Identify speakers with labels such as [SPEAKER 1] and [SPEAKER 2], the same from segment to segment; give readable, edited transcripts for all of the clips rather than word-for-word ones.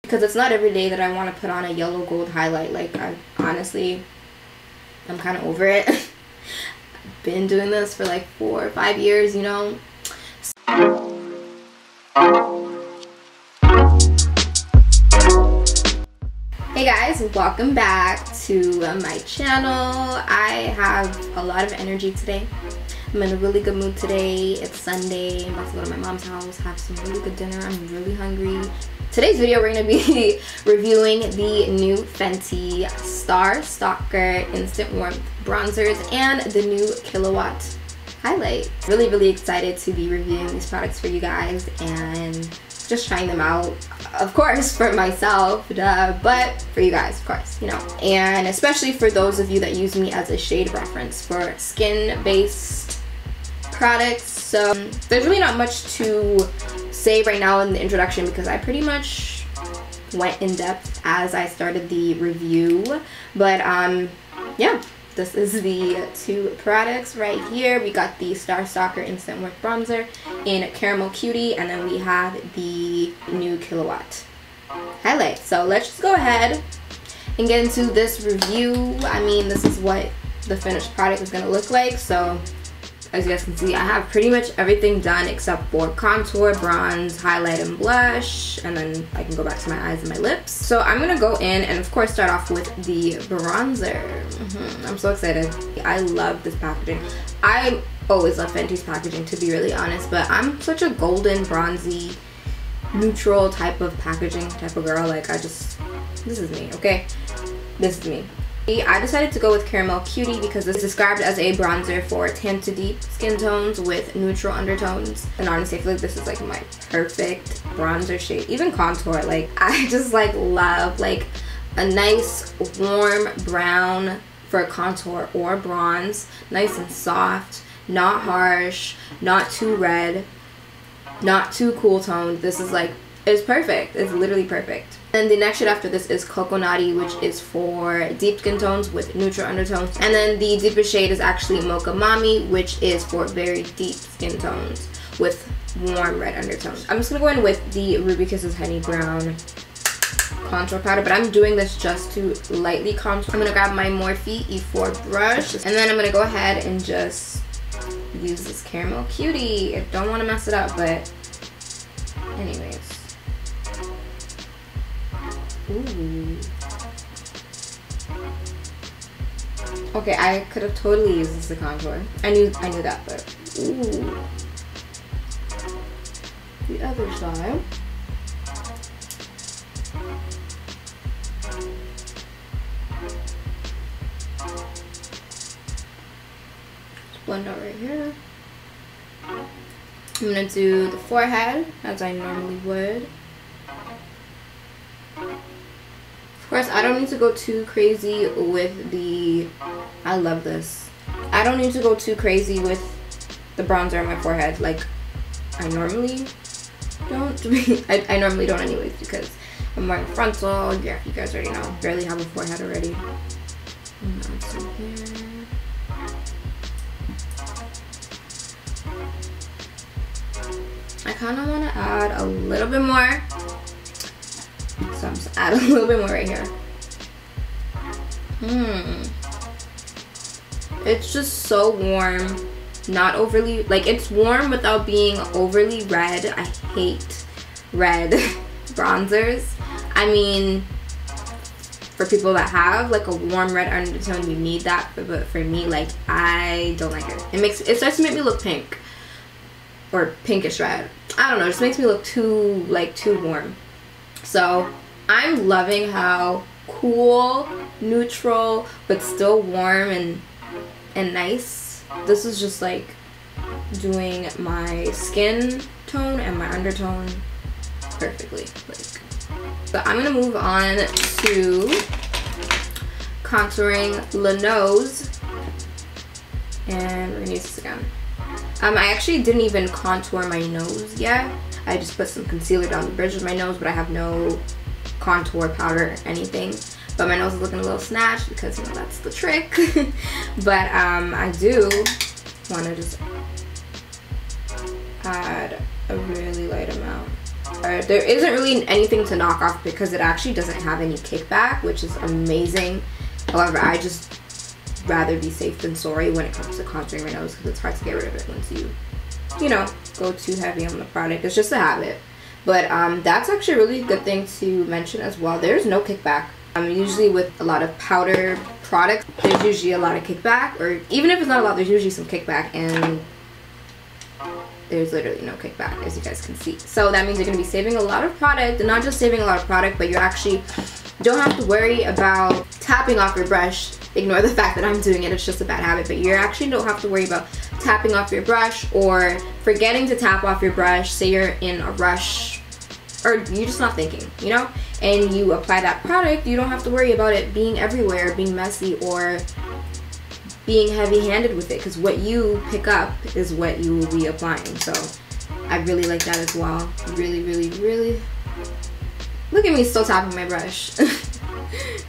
[SPEAKER 1] because it's not every day that I want to put on a yellow gold highlight. Like, I'm kind of over it. I've been doing this for like 4 or 5 years, you know. Hey guys, welcome back to my channel. I have a lot of energy today. I'm in a really good mood today. It's Sunday. I'm about to go to my mom's house, have some really good dinner. I'm really hungry. Today's video, we're going to be reviewing the new Fenty stalk'r Instant Warmth Bronzers and the new Killawatt highlight. Really excited to be reviewing these products for you guys and just trying them out, of course, for myself, but for you guys, of course, you know. And especially for those of you that use me as a shade reference for skin-based products. So there's really not much to say right now in the introduction because I pretty much went in depth as I started the review. But yeah, this is the two products right here. We got the stalk'r Instant Warmth Bronzer in Caramel Cutie, and then we have the new Killawatt highlight. So let's just go ahead and get into this review. I mean, this is what the finished product is gonna look like. So as you guys can see, I have pretty much everything done except for contour, bronze, highlight, and blush, and then I can go back to my eyes and my lips. So I'm gonna go in and of course start off with the bronzer. I'm so excited. I love this packaging. I always love Fenty's packaging, to be really honest, but I'm such a golden, bronzy, neutral type of packaging type of girl. Like, this is me, okay? This is me. I decided to go with Caramel Cutie because this is described as a bronzer for tan to deep skin tones with neutral undertones. And honestly, I feel like this is like my perfect bronzer shade. Even contour, like, I just like love like a nice warm brown for contour or bronze. Nice and soft, not harsh, not too red, not too cool toned. This is like, it's perfect. It's literally perfect. And the next shade after this is Coconutty, which is for deep skin tones with neutral undertones. And then the deepest shade is actually Mocha Mommy, which is for very deep skin tones with warm red undertones. I'm just gonna go in with the Ruby Kisses Honey Brown contour powder, but I'm doing this just to lightly contour. I'm gonna grab my Morphe E4 brush, and then I'm gonna go ahead and just use this Caramel Cutie. I don't want to mess it up, but anyways. Ooh. Okay, I could have totally used this to contour. I knew that, but ooh. The other side. Blend out right here. I'm gonna do the forehead as I normally would. Of course, I don't need to go too crazy with the, I love this. I don't need to go too crazy with the bronzer on my forehead like I normally don't. I normally don't anyways because I'm wearing frontal. Yeah, you guys already know. Barely have a forehead already. And add some here. I kind of want to add a little bit more. So I'm just add a little bit more right here. It's just so warm, not overly, like, it's warm without being overly red. I hate red bronzers. I mean, for people that have like a warm red undertone, you need that, but for me, like, I don't like it. It starts to make me look pink or pinkish red. I don't know, it just makes me look too warm. So I'm loving how cool, neutral, but still warm and nice. This is just like doing my skin tone and my undertone perfectly. So I'm gonna move on to contouring the nose, and we're gonna use this again. I actually didn't even contour my nose yet. I just put some concealer down the bridge of my nose, but I have no contour powder or anything. But my nose is looking a little snatched because, you know, that's the trick. But I do want to just add a really light amount. There isn't really anything to knock off because it actually doesn't have any kickback, which is amazing. However, I just rather be safe than sorry when it comes to contouring my nose, because it's hard to get rid of it once you know, go too heavy on the product. It's just a habit. But that's actually a really good thing to mention as well. There's no kickback. Usually with a lot of powder products, there's usually a lot of kickback, or even if it's not a lot, there's usually some kickback, and there's literally no kickback, as you guys can see. So that means you're going to be saving a lot of product, and not just saving a lot of product, but you actually don't have to worry about tapping off your brush. Ignore the fact that I'm doing it, it's just a bad habit, but you actually don't have to worry about tapping off your brush or forgetting to tap off your brush. Say you're in a rush or you're just not thinking, you know, and you apply that product. You don't have to worry about it being everywhere, being messy, or being heavy-handed with it, because what you pick up is what you will be applying. So I really like that as well. Really, really, really. Look at me still tapping my brush.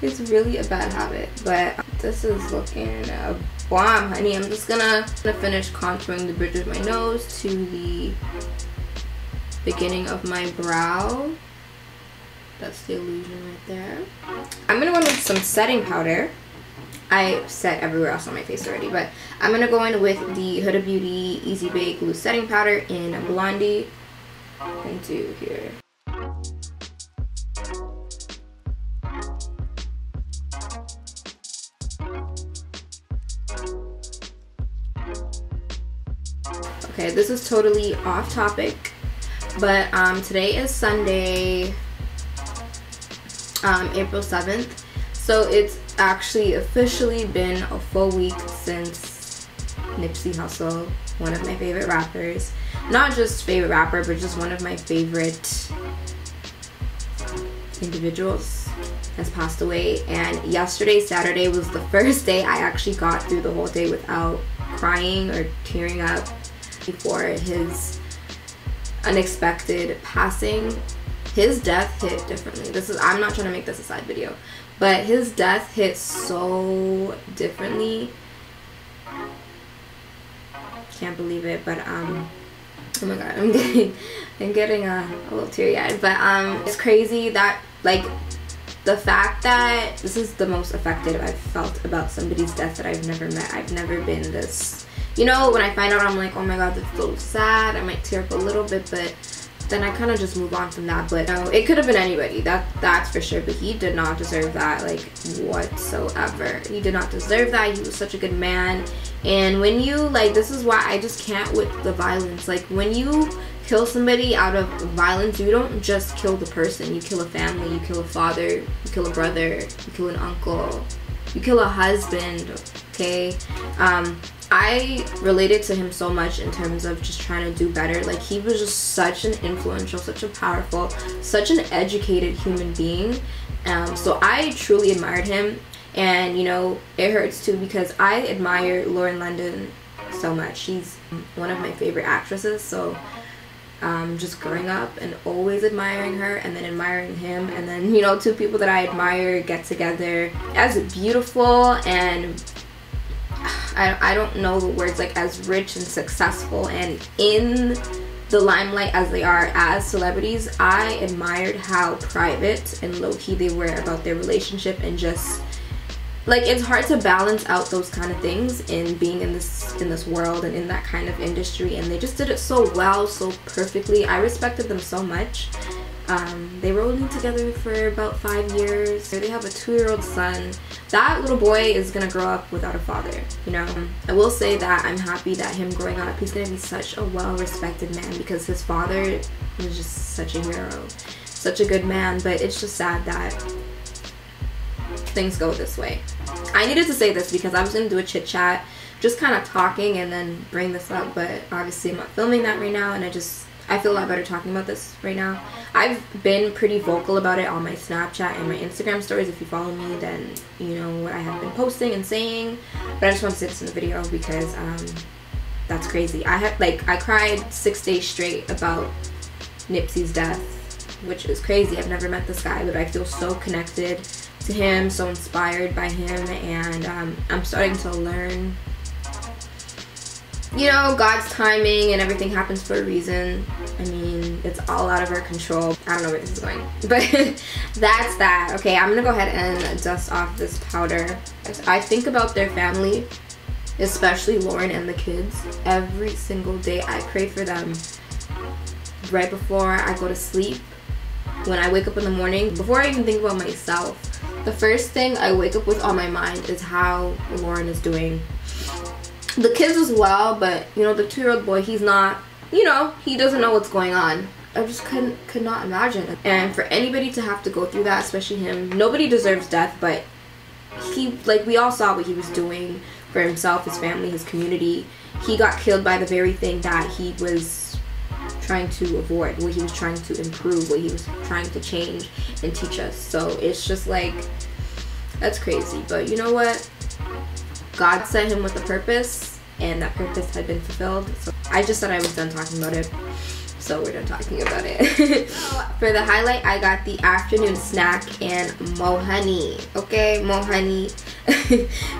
[SPEAKER 1] It's really a bad habit, but this is looking a bomb, honey. I'm just gonna finish contouring the bridge of my nose to the beginning of my brow. That's the illusion right there. I'm gonna go in with some setting powder. I set everywhere else on my face already, but I'm gonna go in with the Huda Beauty Easy Bake Loose Setting Powder in Blondie. And do here. Okay, this is totally off topic, but today is Sunday, April 7th. So it's actually officially been a full week since Nipsey Hussle, one of my favorite rappers, not just favorite rapper, but just one of my favorite individuals, has passed away. And yesterday, Saturday, was the first day I actually got through the whole day without crying or tearing up before his unexpected passing. His death hit differently. I'm not trying to make this a side video, but his death hit so differently. Can't believe it, but oh my god, I'm getting a little teary-eyed. But it's crazy that, like, the fact that this is the most affected I've felt about somebody's death that I've never met. I've never been this, you know, when I find out, I'm like, oh my god, that's so sad. I might tear up a little bit, but then I kind of just move on from that. But no, it could have been anybody, that's for sure, but he did not deserve that, like, whatsoever. He did not deserve that. He was such a good man. And when you, like, this is why I just can't with the violence. Like, when you kill somebody out of violence, you don't just kill the person. You kill a family, you kill a father, you kill a brother, you kill an uncle, you kill a husband, okay? I related to him so much in terms of just trying to do better. Like, he was just such an influential, such a powerful, such an educated human being. So I truly admired him. And, you know, it hurts too because I admire Lauren London so much. She's one of my favorite actresses. So just growing up and always admiring her, and then admiring him, and then, you know, two people that I admire get together as beautiful and I don't know the words, like, as rich and successful and in the limelight as they are as celebrities. I admired how private and low-key they were about their relationship, and just, like, it's hard to balance out those kind of things in being in this world and in that kind of industry, and they just did it so well, so perfectly. I respected them so much. They were only together for about 5 years. They have a 2-year-old son. That little boy is gonna grow up without a father, you know. I will say that I'm happy that him growing up, he's gonna be such a well-respected man, because his father was just such a hero, such a good man. But it's just sad that things go this way. I needed to say this because I was gonna do a chit chat, just kind of talking and then bring this up, but obviously I'm not filming that right now, and I feel a lot better talking about this right now. I've been pretty vocal about it on my Snapchat and my Instagram stories. If you follow me, then you know what I have been posting and saying. But I just want to say this in the video because that's crazy. I cried 6 days straight about Nipsey's death, which is crazy. I've never met this guy, but I feel so connected to him, so inspired by him, and I'm starting to learn, you know, God's timing and everything happens for a reason. I mean, it's all out of our control. I don't know where this is going, but that's that. Okay, I'm gonna go ahead and dust off this powder. I think about their family, especially Lauren and the kids, every single day. I pray for them right before I go to sleep. When I wake up in the morning, before I even think about myself, the first thing I wake up with on my mind is how Lauren is doing. The kids as well, but you know, the 2-year-old boy, he's not, you know, he doesn't know what's going on. I just could not imagine. And for anybody to have to go through that, especially him, nobody deserves death, but he, like, we all saw what he was doing for himself, his family, his community. He got killed by the very thing that he was trying to avoid, what he was trying to improve, what he was trying to change and teach us. So it's just like, that's crazy. But you know what? God sent him with a purpose, and that purpose had been fulfilled. So I just said I was done talking about it, so we're done talking about it. For the highlight, I got the afternoon snack and Mo Honey. Okay, Mo Honey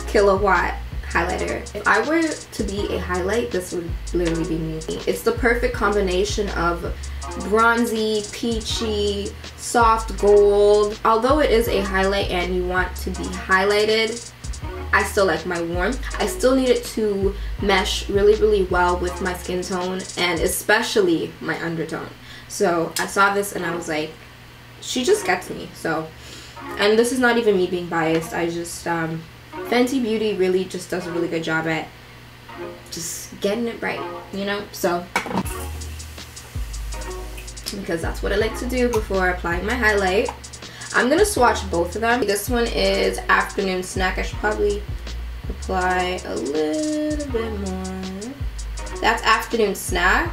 [SPEAKER 1] Killawatt highlighter. If I were to be a highlight, this would literally be me. It's the perfect combination of bronzy, peachy, soft gold. Although it is a highlight and you want to be highlighted, I still like my warmth. I still need it to mesh really, really well with my skin tone and especially my undertone. So I saw this and I was like, she just gets me. So, and this is not even me being biased. I just, Fenty Beauty really just does a really good job at just getting it right, you know? So, because that's what I like to do before applying my highlight. I'm gonna swatch both of them. This one is afternoon snack. I should probably apply a little bit more. That's afternoon snack,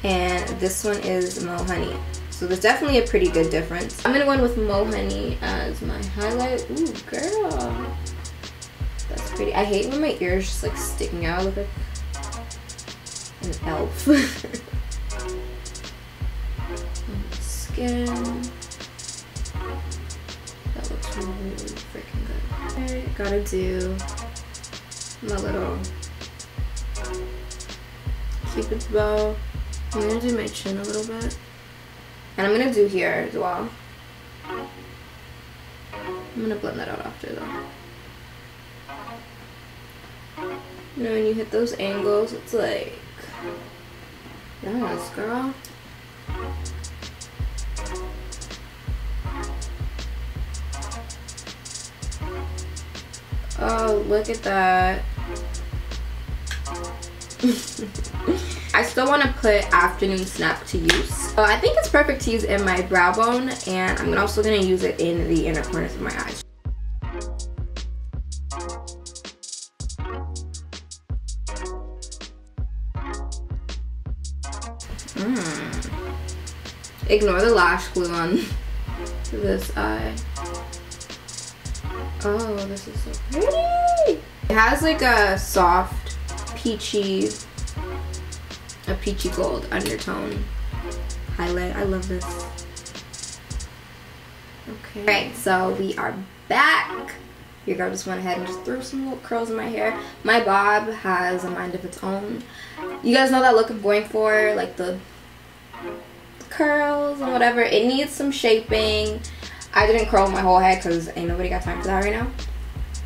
[SPEAKER 1] and this one is Mo Honey. So there's definitely a pretty good difference. I'm gonna go in with Mo Honey as my highlight. Ooh, girl, that's pretty. I hate when my ears just like sticking out. I look like an elf. Skin. That looks really freaking good. Alright, gotta do my little Cupid's bow. I'm gonna do my chin a little bit. And I'm gonna do here as well. I'm gonna blend that out after though. You know, when you hit those angles, it's like, yes, girl. Oh, look at that. I still want to put afternoon snap to use. So I think it's perfect to use in my brow bone, and I'm also going to use it in the inner corners of my eyes. Ignore the lash glue on this eye. Oh, this is so pretty. It has like a soft peachy gold undertone highlight. I love this. Okay. Alright, so we are back. Your girl just went ahead and just threw some little curls in my hair. My bob has a mind of its own. You guys know that look I'm going for, like the curls and whatever. It needs some shaping. I didn't curl my whole head because ain't nobody got time for that right now.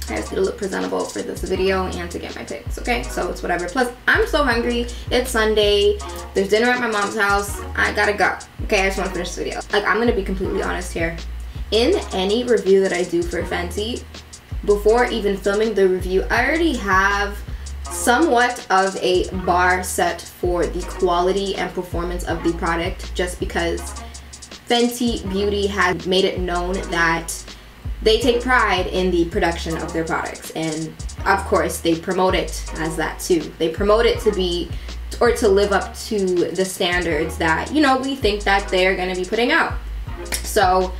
[SPEAKER 1] I just need to look presentable for this video and to get my pics, okay? So it's whatever. Plus, I'm so hungry. It's Sunday. There's dinner at my mom's house. I gotta go. Okay, I just want to finish this video. Like, I'm gonna be completely honest here. In any review that I do for Fenty, before even filming the review, I already have somewhat of a bar set for the quality and performance of the product, just because Fenty Beauty has made it known that they take pride in the production of their products, and of course they promote it as that too. They promote it to be, or to live up to the standards that, you know, we think that they're gonna be putting out. So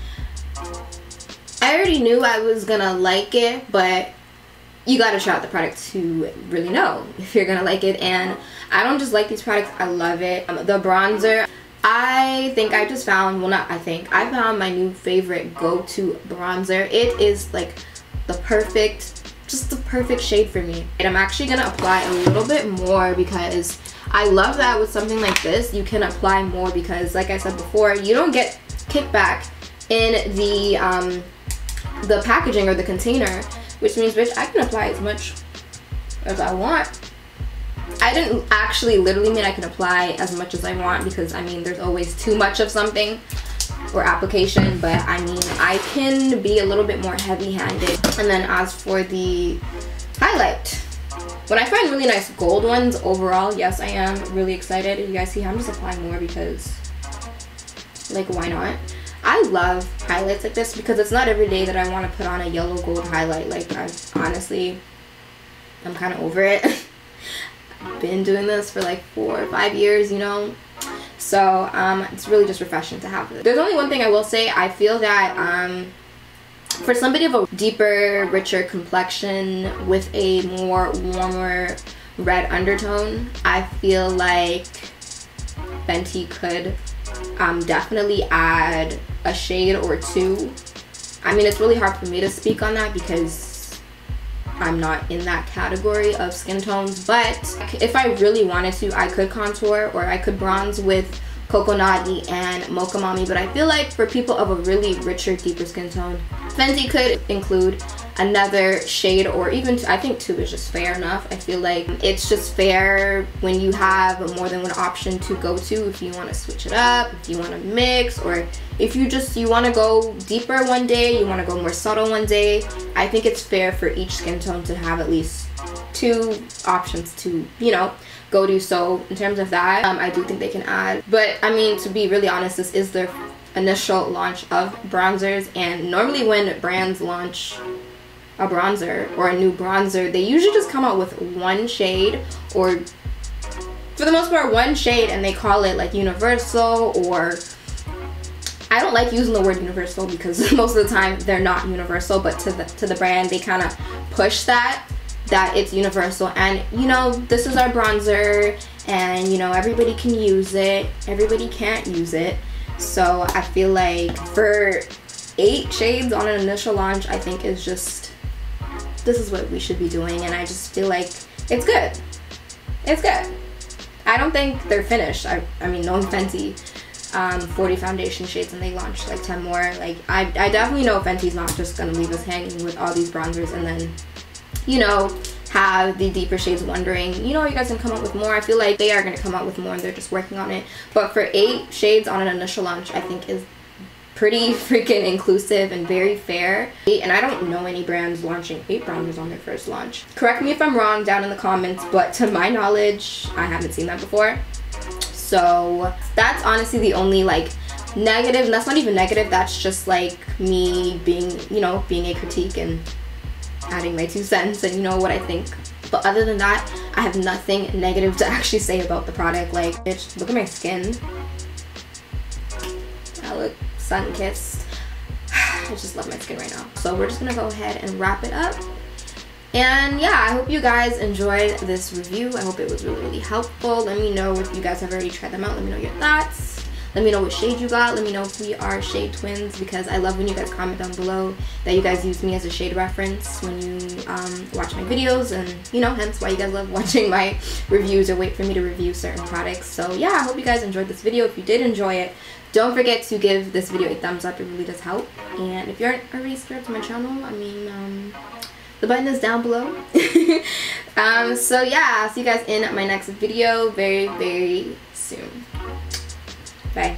[SPEAKER 1] I already knew I was gonna like it, but you gotta try out the product to really know if you're gonna like it. And I don't just like these products, I love it. The bronzer, I think I just found, well, not I think, I found my new favorite go-to bronzer. It is like the perfect, just the perfect shade for me. And I'm actually gonna apply a little bit more because I love that with something like this you can apply more, because like I said before, you don't get kickback in the packaging or the container, which means, bitch, I can apply as much as I want. I didn't actually literally mean I can apply as much as I want, because I mean there's always too much of something or application, but I mean I can be a little bit more heavy-handed. And then as for the highlight, when I find really nice gold ones overall, yes, I am really excited. You guys see how I'm just applying more because, like, why not? I love highlights like this because it's not every day that I want to put on a yellow gold highlight. Like, I'm kind of over it. Been doing this for like 4 or 5 years, you know, so it's really just refreshing to have this. There's only one thing I will say. I feel that for somebody of a deeper, richer complexion with a more warmer red undertone, I feel like Fenty could definitely add a shade or two. I mean, it's really hard for me to speak on that because I'm not in that category of skin tones, but if I really wanted to, I could contour or I could bronze with Coconut and Mocha Mami. But I feel like for people of a really richer, deeper skin tone, Fenty could include another shade, or even I think 2 is just fair enough. I feel like it's just fair when you have more than one option to go to, if you want to switch it up, if you want to mix, or if you want to go deeper one day, you want to go more subtle one day. I think it's fair for each skin tone to have at least 2 options to, you know, go to. So in terms of that, I do think they can add. But I mean, to be really honest, this is their initial launch of bronzers, and normally when brands launch a bronzer or a new bronzer, they usually just come out with one shade, or for the most part one shade, and they call it like universal. Or I don't like using the word universal because most of the time they're not universal, but to the brand they kind of push that it's universal, and you know, this is our bronzer, and you know, everybody can use it, everybody can't use it. So I feel like for 8 shades on an initial launch, I think is just, this is what we should be doing, and I just feel like it's good. It's good. I don't think they're finished. I mean, knowing Fenty, 40 foundation shades and they launched like 10 more. Like, I definitely know Fenty's not just gonna leave us hanging with all these bronzers and then, you know, have the deeper shades wondering, you know, you guys can come up with more. I feel like they are gonna come out with more and they're just working on it. But for 8 shades on an initial launch, I think is pretty freaking inclusive and very fair. And I don't know any brands launching 8 bronzers on their first launch. Correct me if I'm wrong down in the comments, but to my knowledge, I haven't seen that before. So that's honestly the only like negative, and that's not even negative, that's just like me being, you know, being a critique and adding my 2 cents and, you know, what I think. But other than that, I have nothing negative to actually say about the product. Like, bitch, look at my skin. I look sun-kissed. I just love my skin right now. So we're just gonna go ahead and wrap it up. And yeah, I hope you guys enjoyed this review. I hope it was really, really helpful. Let me know if you guys have already tried them out. Let me know your thoughts. Let me know what shade you got. Let me know if we are shade twins, because I love when you guys comment down below that you guys use me as a shade reference when you watch my videos, and you know, hence why you guys love watching my reviews or wait for me to review certain products. So yeah, I hope you guys enjoyed this video. If you did enjoy it, don't forget to give this video a thumbs up. It really does help. And if you aren't already subscribed to my channel, I mean, the button is down below. So yeah, I'll see you guys in my next video very, very soon. Bye.